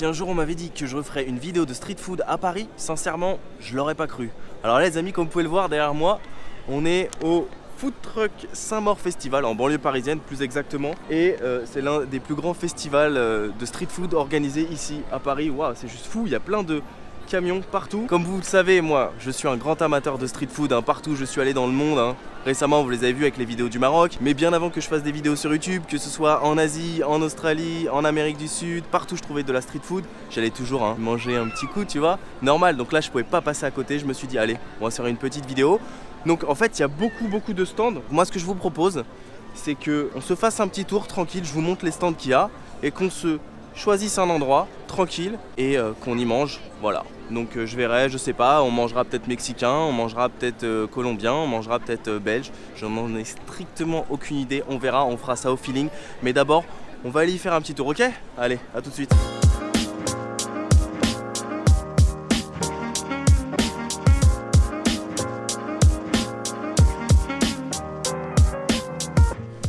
Si un jour on m'avait dit que je referais une vidéo de street food à Paris, sincèrement, je l'aurais pas cru. Alors là les amis, comme vous pouvez le voir derrière moi, on est au Food Truck Saint-Maur Festival, en banlieue parisienne plus exactement. Et c'est l'un des plus grands festivals de street food organisés ici à Paris. Waouh, c'est juste fou, il y a plein de camions partout. Comme vous le savez, moi je suis un grand amateur de street food, partout où je suis allé dans le monde. Récemment vous les avez vus avec les vidéos du Maroc, mais bien avant que je fasse des vidéos sur YouTube, que ce soit en Asie, en Australie, en Amérique du Sud, partout je trouvais de la street food, j'allais toujours manger un petit coup, tu vois, normal. Donc là je pouvais pas passer à côté, je me suis dit allez, on va faire une petite vidéo. Donc en fait il y a beaucoup de stands. Moi ce que je vous propose, c'est qu'on se fasse un petit tour tranquille, je vous montre les stands qu'il y a et qu'on se choisisse un endroit tranquille et qu'on y mange, voilà. Donc je verrai, je sais pas, on mangera peut-être mexicain, on mangera peut-être colombien, on mangera peut-être belge. Je n'en ai strictement aucune idée, on verra, on fera ça au feeling. Mais d'abord, on va aller y faire un petit tour, ok? Allez, à tout de suite.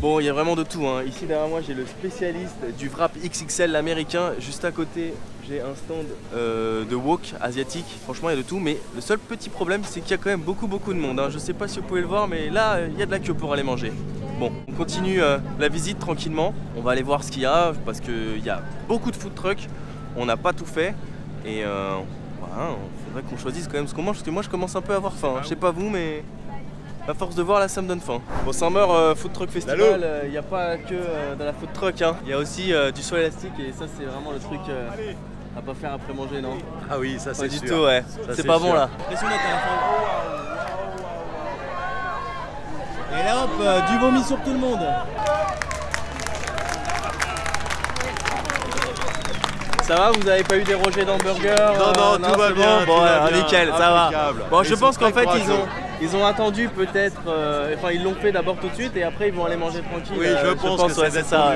Bon, il y a vraiment de tout. Ici derrière moi, j'ai le spécialiste du wrap XXL américain. Juste à côté, j'ai un stand de wok asiatique. Franchement, il y a de tout. Mais le seul petit problème, c'est qu'il y a quand même beaucoup de monde. Je sais pas si vous pouvez le voir, mais là, il y a de la queue pour aller manger. Bon, on continue la visite tranquillement. On va aller voir ce qu'il y a parce qu'il y a beaucoup de food trucks. On n'a pas tout fait. Et voilà, il faudrait qu'on choisisse quand même ce qu'on mange parce que moi, je commence un peu à avoir faim. Je sais pas vous, mais à force de voir là ça me donne faim. Bon, Saint-Maur Food Truck Festival, il n'y a pas que de la food truck, il y a aussi du saut élastique et ça c'est vraiment le truc à pas faire après manger, non? Ah oui, ça c'est sûr. Pas du tout, ouais. C'est pas bon là. Impressionnant à la fin. Et là hop, du vomi sur tout le monde. Ça va, vous avez pas eu des rejets d'hamburgers? Non, tout va bien. Bon, nickel, ça va. Bon, je pense qu'en fait ils ont attendu peut-être, enfin ils l'ont fait d'abord tout de suite et après ils vont aller manger tranquille. Oui, je pense que ouais, c'est ça.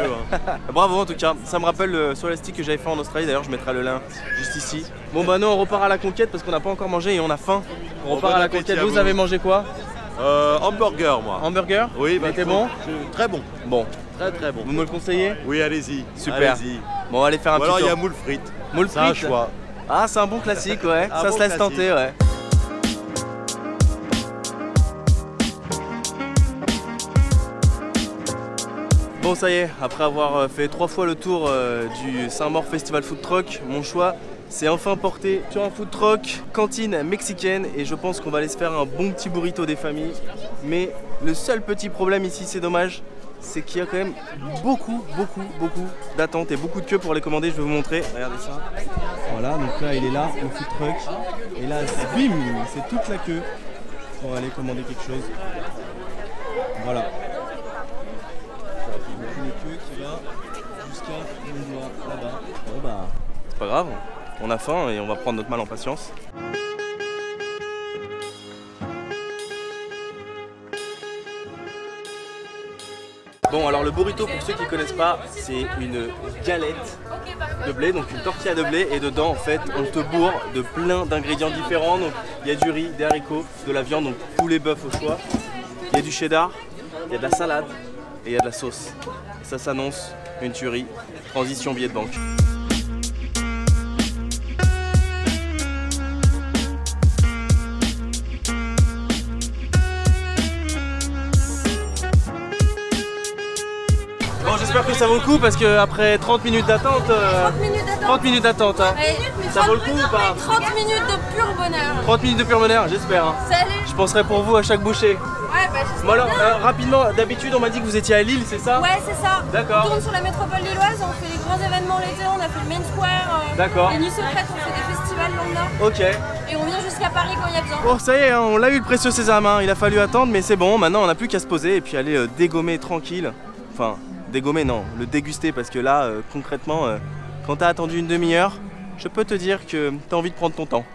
Bravo en tout cas, ça me rappelle le saut élastique que j'avais fait en Australie, d'ailleurs je mettrai le lien juste ici. Bon bah non, on repart à la conquête parce qu'on n'a pas encore mangé et on a faim. On repart à la conquête. Vous avez mangé quoi? Hamburger moi. Hamburger? Oui, bah, c'était bon? Très bon. Bon. Très bon. Vous me le conseillez? Oui, allez-y. Super. Allez-y. Bon, on va aller faire un petit tour. Alors il y a moule frites. Moule frites. C'est un choix. Ah, c'est un bon classique, ouais. Ça bon se laisse classique. tenter, ouais. Bon, ça y est, après avoir fait 3 fois le tour du Saint-Maur Festival Food Truck, mon choix c'est enfin porté sur un food truck cantine mexicaine et je pense qu'on va aller se faire un bon petit burrito des familles. Mais le seul petit problème ici, c'est dommage, c'est qu'il y a quand même beaucoup d'attentes et beaucoup de queues pour les commander. Je vais vous montrer, regardez ça. Voilà, donc là il est là, le food truck. Et là, bim, c'est toute la queue pour aller commander quelque chose. Voilà. Une queue qui va jusqu'à l'endroit là-bas. Bon bah, c'est pas grave, on a faim et on va prendre notre mal en patience. Bon, alors le burrito, pour ceux qui ne connaissent pas, c'est une galette de blé, donc une tortilla de blé, et dedans en fait on te bourre de plein d'ingrédients différents. Donc il y a du riz, des haricots, de la viande, donc poulet, bœuf au choix, il y a du cheddar, il y a de la salade et il y a de la sauce. Et ça s'annonce une tuerie. Transition billet de banque. Bon, j'espère que ça vaut le coup parce que après 30 minutes d'attente, 30 minutes d'attente, ça vaut le coup ou pas? 30 minutes de pur bonheur. 30 minutes de pur bonheur, j'espère. Salut. Je penserai pour vous à chaque bouchée. Ouais, bah j'espère. Bon alors, rapidement, d'habitude on m'a dit que vous étiez à Lille, c'est ça? Ouais, c'est ça. D'accord. On tourne sur la métropole lilloise, on fait les grands événements l'été, on a fait le Main Square. D'accord. Les Nuits Secrètes, on fait des festivals lambda. Ok. Et on vient jusqu'à Paris quand il y a besoin. Bon, ça y est, on l'a eu le précieux sésame, il a fallu attendre, mais c'est bon, maintenant on n'a plus qu'à se poser et puis aller dégommer tranquille. Enfin, dégommer non, le déguster parce que là, concrètement, quand t'as attendu une demi-heure, je peux te dire que t'as envie de prendre ton temps.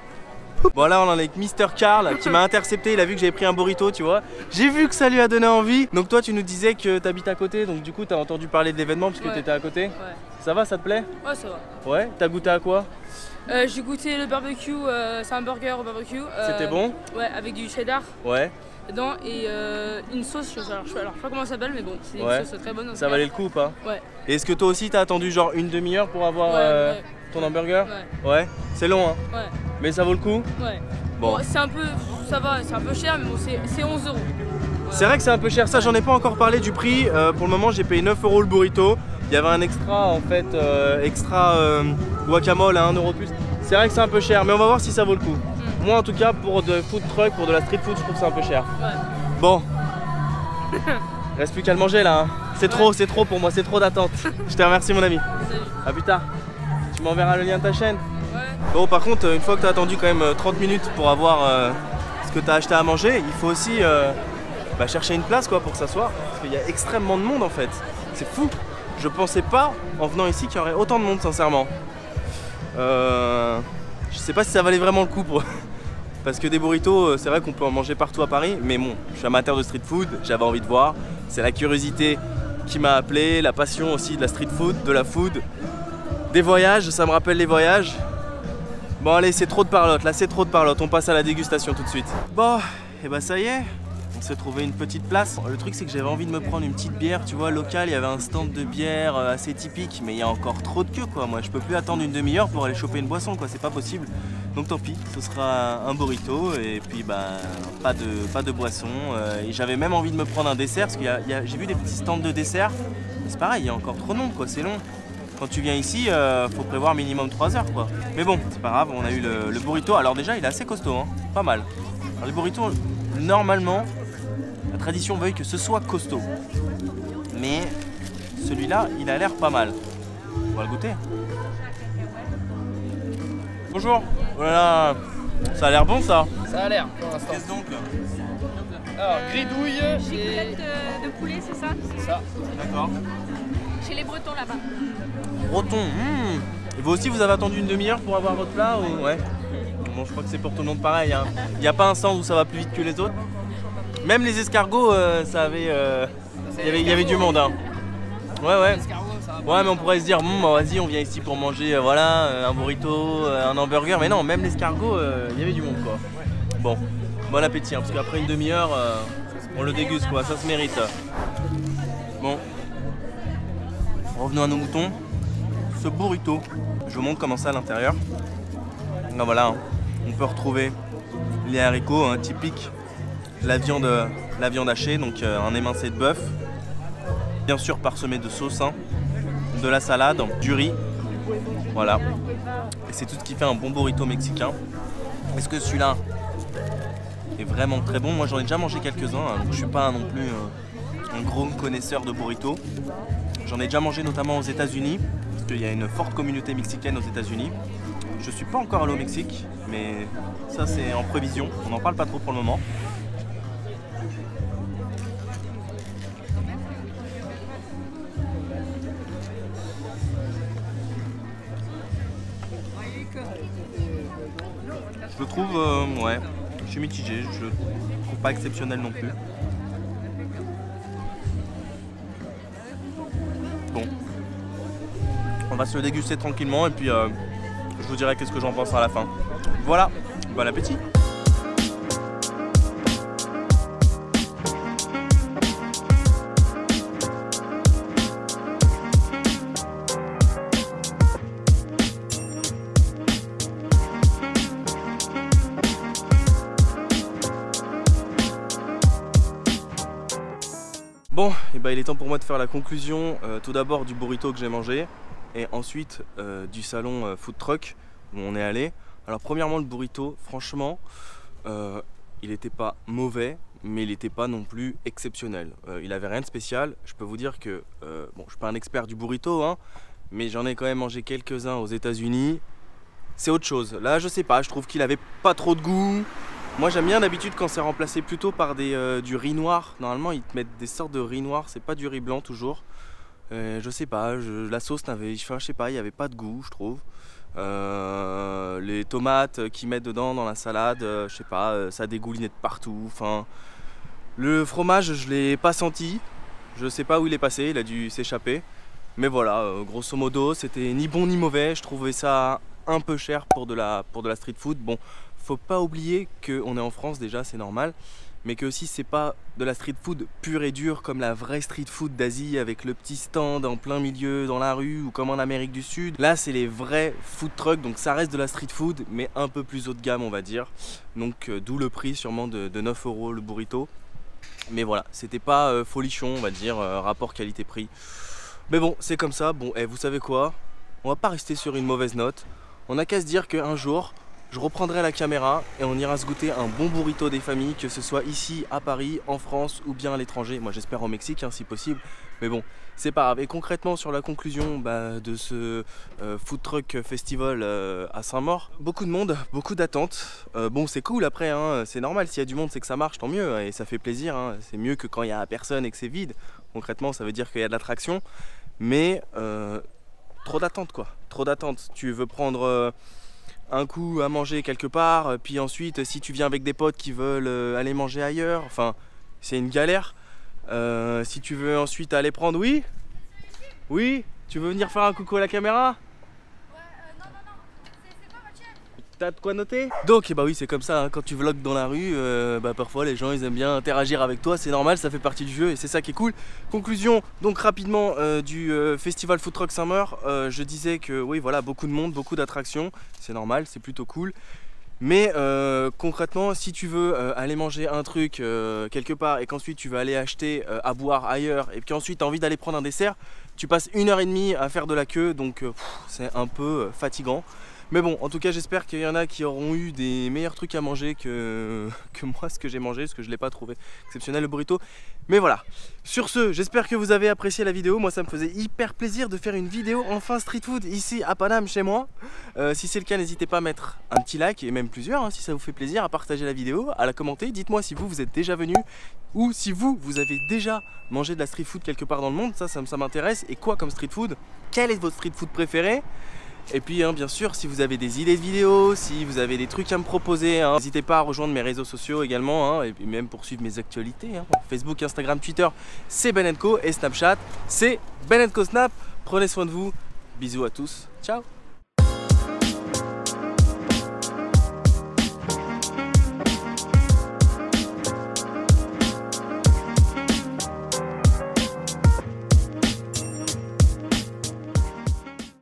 Bon là on en est avec Mr Carl qui m'a intercepté, il a vu que j'avais pris un burrito, tu vois. J'ai vu que ça lui a donné envie. Donc toi tu nous disais que t'habites à côté, donc du coup t'as entendu parler de l'événement parce que t'étais à côté. Ouais. Ça va, ça te plaît? Ouais, ça va. Ouais, t'as goûté à quoi? J'ai goûté le barbecue, c'est un burger au barbecue. C'était bon? Ouais, avec du cheddar Ouais. dedans et une sauce. Alors je sais pas comment ça s'appelle, mais bon, c'est une sauce très bonne. Ça valait le coup ou pas? Ouais. Et est-ce que toi aussi t'as attendu genre une demi-heure pour avoir ouais. ton hamburger? Ouais. Ouais. C'est long, hein? Ouais. Mais ça vaut le coup? Ouais. Bon. C'est un peu. Ça va, c'est un peu cher, mais bon, c'est 11 euros. C'est vrai que c'est un peu cher, ça j'en ai pas encore parlé du prix. Pour le moment j'ai payé 9 euros le burrito. Il y avait un extra en fait, guacamole à 1 euro de plus. C'est vrai que c'est un peu cher, mais on va voir si ça vaut le coup. Moi en tout cas pour de food truck, pour de la street food, je trouve que c'est un peu cher. Ouais. Bon, reste plus qu'à le manger là. Hein. C'est trop pour moi, c'est trop d'attente. Je te remercie mon ami. Salut. A plus tard. Tu m'enverras le lien de ta chaîne. Ouais. Bon par contre, une fois que tu as attendu quand même 30 minutes pour avoir ce que tu as acheté à manger, il faut aussi chercher une place quoi pour s'asseoir. Parce qu'il y a extrêmement de monde en fait. C'est fou. Je pensais pas en venant ici qu'il y aurait autant de monde sincèrement. Je sais pas si ça valait vraiment le coup pour... Parce que des burritos, c'est vrai qu'on peut en manger partout à Paris, mais bon, je suis amateur de street food, j'avais envie de voir. C'est la curiosité qui m'a appelé, la passion aussi de la street food, de la food, des voyages, ça me rappelle les voyages. Bon allez, c'est trop de parlotte, là c'est trop de parlotte, on passe à la dégustation tout de suite. Bon, et bah ça y est, on s'est trouvé une petite place. Le truc c'est que j'avais envie de me prendre une petite bière, tu vois, locale, il y avait un stand de bière assez typique, mais il y a encore trop de queue quoi, moi je peux plus attendre une demi-heure pour aller choper une boisson quoi, c'est pas possible. Donc tant pis, ce sera un burrito et puis pas de boisson. Et j'avais même envie de me prendre un dessert parce que j'ai vu des petits stands de dessert. C'est pareil, il y a encore trop de monde quoi, c'est long. Quand tu viens ici, faut prévoir minimum 3 heures quoi. Mais bon, c'est pas grave, on a eu le burrito. Alors déjà, il est assez costaud, hein, pas mal. Alors les burritos, normalement, la tradition veut que ce soit costaud. Mais celui-là, il a l'air pas mal. On va le goûter. Bonjour. Voilà, ça a l'air bon ça. Ça a l'air pour l'instant. Qu'est-ce donc? Alors, gridouille et... Gigoulette de poulet, c'est ça? C'est ça. D'accord. Chez les Bretons là-bas. Breton. Et vous aussi, vous avez attendu une demi-heure pour avoir votre plat ou... Ouais. Bon, je crois que c'est pour tout le monde pareil. Hein. Il n'y a pas un stand où ça va plus vite que les autres. Même les escargots, ça avait, il y avait du monde. Hein. Ouais. Ouais, mais on pourrait se dire, vas-y, on vient ici pour manger, voilà, un burrito, un hamburger. Mais non, même l'escargot, il y avait du monde, quoi. Bon, bon appétit, hein, parce qu'après une demi-heure, on le déguste, quoi. Ça se mérite. Bon, revenons à nos moutons. Ce burrito, je vous montre comment ça à l'intérieur. Donc voilà, hein, on peut retrouver les haricots, hein, typiques, la viande hachée, donc un émincé de bœuf, bien sûr parsemé de sauce. Hein, de la salade, du riz, voilà. Et c'est tout ce qui fait un bon burrito mexicain. Est-ce que celui-là est vraiment très bon? Moi j'en ai déjà mangé quelques-uns, hein, donc je suis pas non plus un gros connaisseur de burrito. J'en ai déjà mangé notamment aux États-Unis, parce qu'il y a une forte communauté mexicaine aux États-Unis. Je suis pas encore allé au Mexique, mais ça c'est en prévision, on n'en parle pas trop pour le moment. Je le trouve, ouais, je suis mitigé, je le trouve pas exceptionnel non plus. Bon, on va se le déguster tranquillement et puis je vous dirai qu'est-ce que j'en pense à la fin. Voilà, bon appétit! Bon, et il est temps pour moi de faire la conclusion, tout d'abord du burrito que j'ai mangé et ensuite du salon food truck où on est allé. Alors premièrement le burrito, franchement, il n'était pas mauvais mais il n'était pas non plus exceptionnel. Il avait rien de spécial, je peux vous dire que, bon je suis pas un expert du burrito, hein, mais j'en ai quand même mangé quelques-uns aux États-Unis. C'est autre chose, là je sais pas, je trouve qu'il avait pas trop de goût. Moi j'aime bien d'habitude quand c'est remplacé plutôt par du riz noir. Normalement ils te mettent des sortes de riz noir, c'est pas du riz blanc toujours. Je sais pas, la sauce n'avait, je sais pas, il n'y avait pas de goût je trouve. Les tomates qu'ils mettent dedans dans la salade, je sais pas, ça dégoulinait de partout. Enfin, le fromage je l'ai pas senti, je sais pas où il est passé, il a dû s'échapper. Mais voilà, grosso modo c'était ni bon ni mauvais, je trouvais ça un peu cher pour de la street food. Bon, faut pas oublier qu'on est en France déjà, c'est normal. mais que aussi c'est pas de la street food pure et dure comme la vraie street food d'Asie avec le petit stand en plein milieu dans la rue ou comme en Amérique du Sud. Là c'est les vrais food trucks, donc ça reste de la street food mais un peu plus haut de gamme on va dire. Donc d'où le prix sûrement de 9 € le burrito. Mais voilà, c'était pas folichon on va dire, rapport qualité-prix. Mais bon, c'est comme ça. Bon, vous savez quoi? On va pas rester sur une mauvaise note. On a qu'à se dire qu'un jour, je reprendrai la caméra et on ira se goûter un bon burrito des familles, que ce soit ici à Paris, en France ou bien à l'étranger. Moi j'espère au Mexique hein, si possible. Mais bon, c'est pas grave. Et concrètement sur la conclusion de ce food truck festival à Saint-Maur, beaucoup de monde, beaucoup d'attentes. Bon c'est cool après, hein, c'est normal, s'il y a du monde c'est que ça marche, tant mieux. Et ça fait plaisir, hein. C'est mieux que quand il y a personne et que c'est vide. Concrètement ça veut dire qu'il y a de l'attraction. Mais trop d'attentes quoi, trop d'attentes. Tu veux prendre un coup à manger quelque part, puis ensuite si tu viens avec des potes qui veulent aller manger ailleurs, enfin c'est une galère. Si tu veux ensuite aller prendre, oui, tu veux venir faire un coucou à la caméra? Non, c'est quoi votre chaîne? T'as de quoi noter? Donc bah oui c'est comme ça hein, quand tu vlogs dans la rue, parfois les gens ils aiment bien interagir avec toi, c'est normal, ça fait partie du jeu et c'est ça qui est cool. Conclusion donc rapidement du festival Food Truck Saint-Maur, je disais que oui voilà beaucoup de monde, beaucoup d'attractions, c'est normal, c'est plutôt cool. Mais concrètement si tu veux aller manger un truc quelque part et qu'ensuite tu veux aller acheter à boire ailleurs et qu'ensuite tu as envie d'aller prendre un dessert, tu passes 1h30 à faire de la queue, donc c'est un peu fatigant. Mais bon, en tout cas j'espère qu'il y en a qui auront eu des meilleurs trucs à manger que moi ce que j'ai mangé, parce que je ne l'ai pas trouvé exceptionnel le burrito. Mais voilà, sur ce, j'espère que vous avez apprécié la vidéo. Moi ça me faisait hyper plaisir de faire une vidéo enfin street food ici à Paname chez moi. Si c'est le cas, n'hésitez pas à mettre un petit like et même plusieurs hein, si ça vous fait plaisir, à partager la vidéo, à la commenter. Dites-moi si vous êtes déjà venu ou si vous avez déjà mangé de la street food quelque part dans le monde, ça m'intéresse. Et quoi comme street food? Quel est votre street food préféré? Et puis hein, bien sûr si vous avez des idées de vidéos, si vous avez des trucs à me proposer, hein, n'hésitez pas à rejoindre mes réseaux sociaux également hein, et puis même pour suivre mes actualités hein. Facebook, Instagram, Twitter c'est Ben & Co et Snapchat c'est Ben & Co Snap. Prenez soin de vous, bisous à tous, ciao.